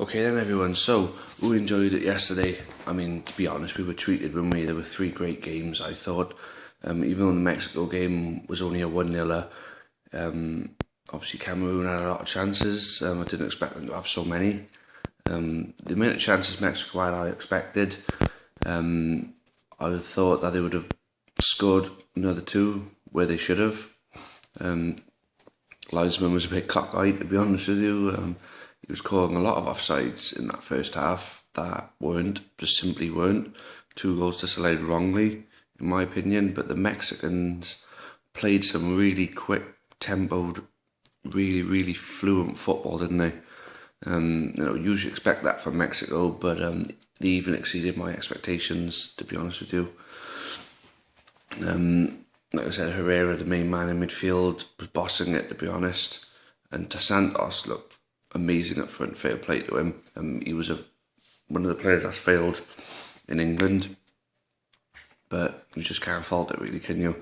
Okay then everyone, so we enjoyed it yesterday. I mean, to be honest, we were treated when there were three great games, I thought. Even though the Mexico game was only a 1-0, obviously Cameroon had a lot of chances. I didn't expect them to have so many. The amount of chances Mexico had, I expected. I thought that they would have scored another two where they should have. Linesman was a bit cockeyed, to be honest with you. He was calling a lot of offsides in that first half that just simply weren't. 2 goals disallowed wrongly, in my opinion, but the Mexicans played some really quick tempoed, really fluent football, didn't they? Usually expect that from Mexico, but they even exceeded my expectations, to be honest with you. Like I said, Herrera, the main man in midfield, was bossing it, to be honest. And Santos looked amazing up front, fair play to him. He was one of the players that's failed in England. But you just can't fault it, really, can you?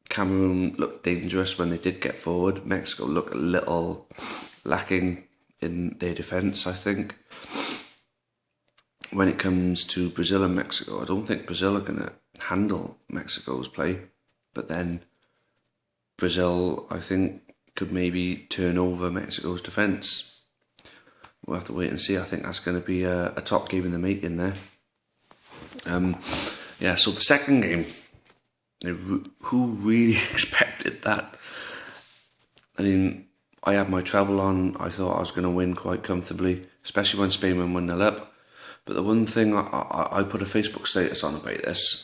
Cameroon looked dangerous when they did get forward. Mexico looked a little lacking in their defence, I think. When it comes to Brazil and Mexico, I don't think Brazil are going to handle Mexico's play. But then Brazil, I think, could maybe turn over Mexico's defence. We'll have to wait and see. I think that's going to be a top game in the making there. So the second game, who really expected that? I mean, I had my treble on. I thought I was going to win quite comfortably, especially when Spain went 1-0 up. But the one thing I put a Facebook status on about this,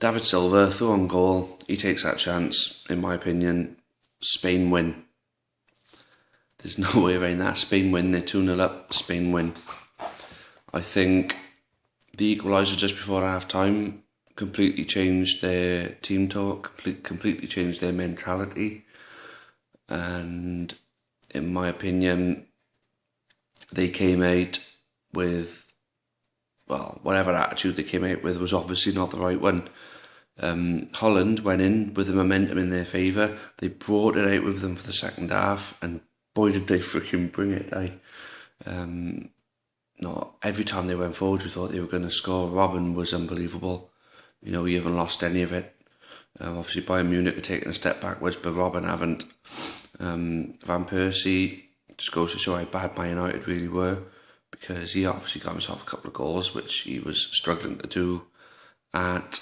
David Silva, through on goal, he takes that chance, in my opinion. Spain win. There's no way around that. Spain win, they're 2-0 up, Spain win. I think the equaliser just before half-time completely changed their team talk, completely changed their mentality. And in my opinion, they came out with, whatever attitude they came out with was obviously not the right one. Holland went in with the momentum in their favour. They brought it out with them for the second half, and boy did they freaking bring it, every time they went forward we thought they were going to score. Robin was unbelievable. He haven't lost any of it. Obviously Bayern Munich are taking a step backwards, but Robin haven't. Van Persie just goes to show how bad Man United really were, because he obviously got himself a couple of goals, which he was struggling to do at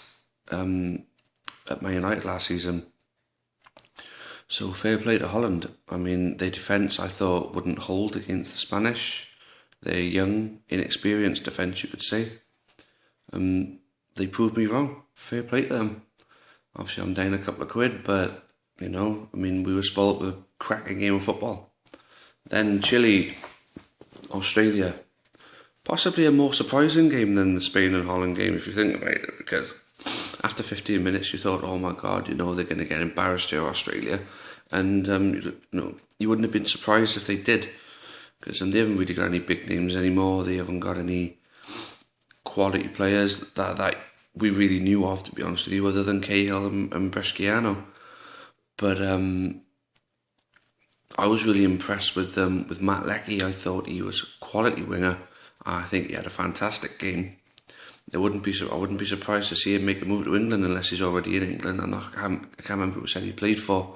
Man United last season. So fair play to Holland. I mean, their defence, I thought, wouldn't hold against the Spanish. They're young, inexperienced defence, you could say. They proved me wrong. Fair play to them. Obviously, I'm down a couple of quid, but, we were spoilt with a cracking game of football. Then Chile, Australia. Possibly a more surprising game than the Spain and Holland game, if you think about it, because after 15 minutes you thought, oh my God, they're going to get embarrassed here, Australia. And, you wouldn't have been surprised if they did, because they haven't really got any big names anymore. They haven't got any quality players that we really knew of, to be honest with you, other than Cahill and Bresciano. But I was really impressed with Matt Leckie. I thought he was a quality winger. I think he had a fantastic game. I wouldn't be surprised to see him make a move to England unless he's already in England. And I can't remember who said he played for.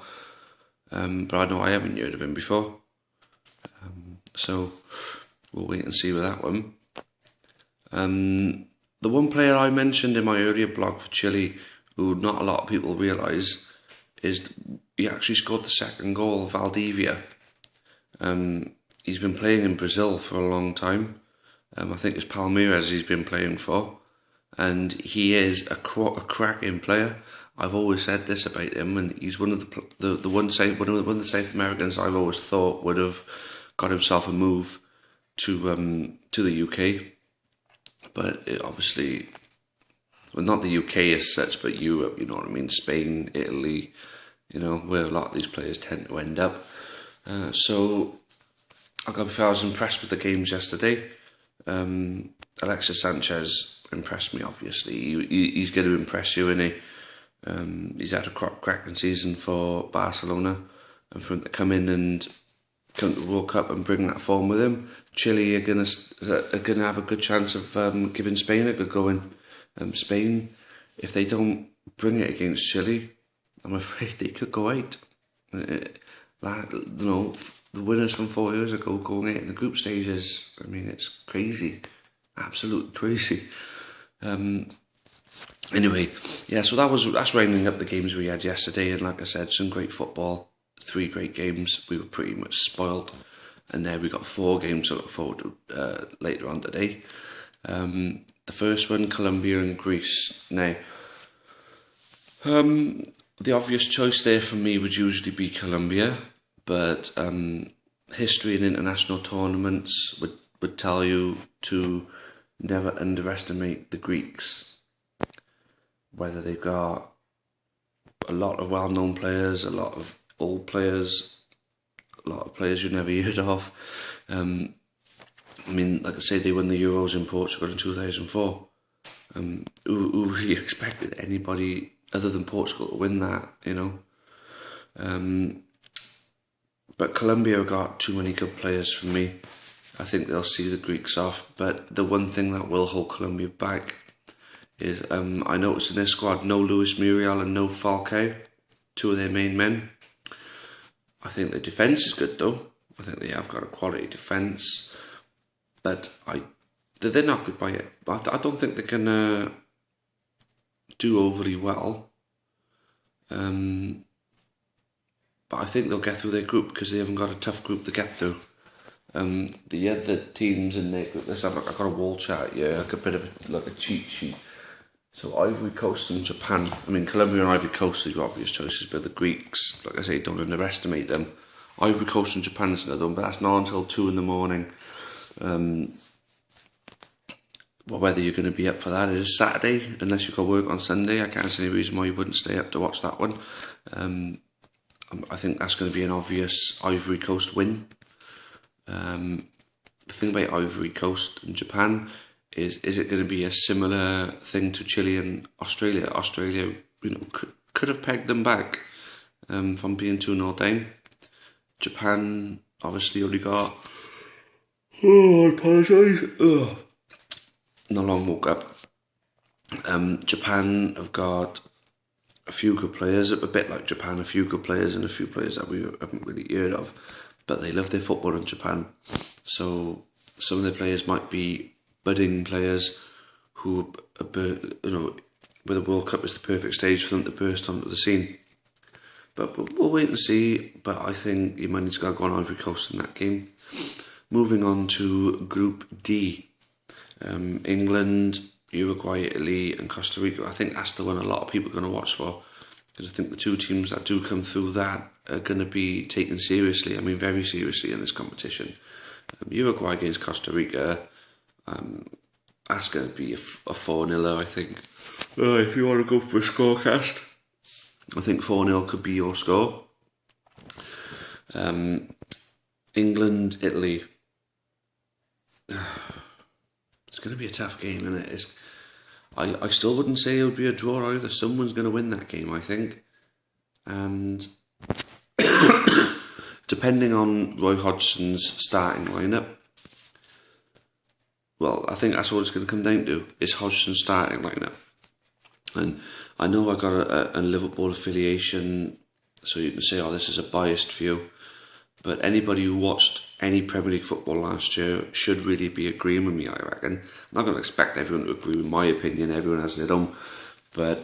But I know I haven't heard of him before. So we'll wait and see with that one. The one player I mentioned in my earlier blog for Chile, who not a lot of people realise, is he actually scored the second goal, Valdivia. He's been playing in Brazil for a long time. I think it's Palmieri he's been playing for, and he is a cracking player. I've always said this about him, and he's one of one of the South Americans I've always thought would have got himself a move to the UK, but obviously, not the UK as such, but Europe. You know what I mean? Spain, Italy, where a lot of these players tend to end up. So I was impressed with the games yesterday. Alexis Sanchez impressed me, obviously. He's going to impress you, isn't he? He's had a cracking season for Barcelona, and for him to come in and come to the World Cup and bring that form with him. Chile are gonna have a good chance of giving Spain a good going. Spain, if they don't bring it against Chile, I'm afraid they could go out. The winners from 4 years ago going out in the group stages. I mean, it's crazy, absolutely crazy. Anyway, yeah. So that's rounding up the games we had yesterday, and like I said, some great football. 3 great games. We were pretty much spoiled, and now we got 4 games to look forward to later on today. The first one, Colombia and Greece. Now, the obvious choice there for me would usually be Colombia, but history in international tournaments would tell you to never underestimate the Greeks. Whether they've got a lot of well-known players, a lot of old players, a lot of players you've never heard of. I mean, like I say, they won the Euros in Portugal in 2004. Who really expected anybody other than Portugal to win that, you know? But Colombia have got too many good players for me. I think they'll see the Greeks off. But the one thing that will hold Colombia back is I noticed in their squad no Luis Muriel and no Falcao, 2 of their main men. I think the defence is good though. I think they have got a quality defence, but they're not good by it. I don't think they're gonna do overly well. But I think they'll get through their group because they haven't got a tough group to get through. The other teams in their group, I've got a wall chart here, like a bit of a cheat sheet. So Ivory Coast and Japan. I mean, Colombia and Ivory Coast are your obvious choices, but the Greeks, like I say, don't underestimate them. Ivory Coast and Japan is another one, but that's not until 2 in the morning. Well, whether you're going to be up for that is Saturday, unless you've got work on Sunday. I can't see any reason why you wouldn't stay up to watch that one. I think that's going to be an obvious Ivory Coast win. The thing about Ivory Coast and Japan is it going to be a similar thing to Chile and Australia? Australia, could have pegged them back from being 2-0 down. Japan obviously only got... I apologise. Not long woke up. Japan have got a few good players, a bit like Japan, a few good players and a few players that we haven't really heard of, but they love their football in Japan. So some of their players might be budding players who, where the World Cup is the perfect stage for them to burst onto the scene. But we'll wait and see. But I think your money's got to go on Ivory Coast in that game. Moving on to Group D. England, Uruguay, Italy and Costa Rica. I think that's the one a lot of people are going to watch for, because I think the 2 teams that do come through that are going to be taken seriously, I mean very seriously in this competition. Uruguay against Costa Rica, that's going to be a 4-0, I think. If you want to go for a scorecast, I think 4-0 could be your score. England, Italy. It's going to be a tough game, isn't it? I still wouldn't say it would be a draw either. Someone's going to win that game, I think. And depending on Roy Hodgson's starting lineup, well, I think that's what it's going to come down to, is Hodgson's starting lineup. And I know I got a Liverpool affiliation, so you can say, oh, this is a biased view. But anybody who watched any Premier League football last year should really be agreeing with me, I reckon. I'm not going to expect everyone to agree with my opinion. Everyone has their own. But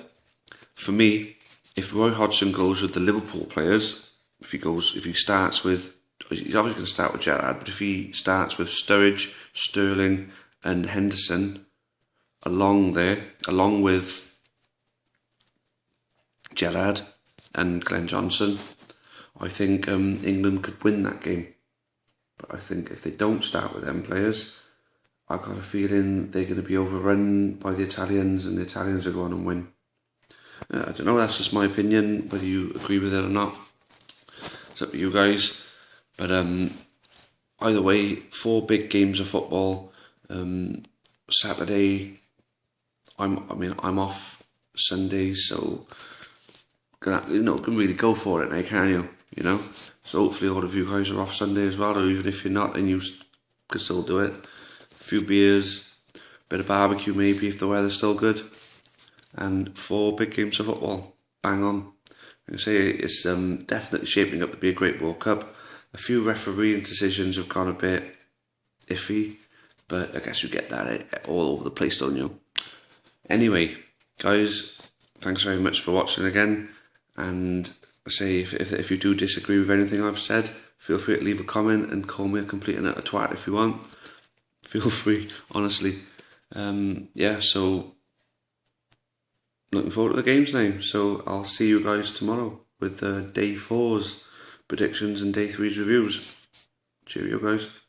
for me, if Roy Hodgson goes with the Liverpool players, if he starts with, he's obviously going to start with Gerrard, but if he starts with Sturridge, Sterling and Henderson along with Gerrard and Glenn Johnson, I think England could win that game. But I think if they don't start with them players, I've got a feeling they're going to be overrun by the Italians, and the Italians are going to win. I don't know, that's just my opinion, whether you agree with it or not. It's up to you guys. But either way, 4 big games of football. Saturday, I'm off Sunday, so can really go for it now, can you? you know. So hopefully all of you guys are off Sunday as well, or even if you're not and you can still do it. A few beers, bit of barbecue maybe if the weather's still good, and 4 big games of football. Bang on. Like I say, it's definitely shaping up to be a great World Cup. A few refereeing decisions have gone a bit iffy, but I guess you get that all over the place, don't you? Anyway, guys, thanks very much for watching again, and I say if you do disagree with anything I've said, feel free to leave a comment and call me a complete and utter twat if you want. Feel free, honestly. Yeah, so looking forward to the games now. So I'll see you guys tomorrow with day 4's predictions and day 3's reviews. Cheerio, guys.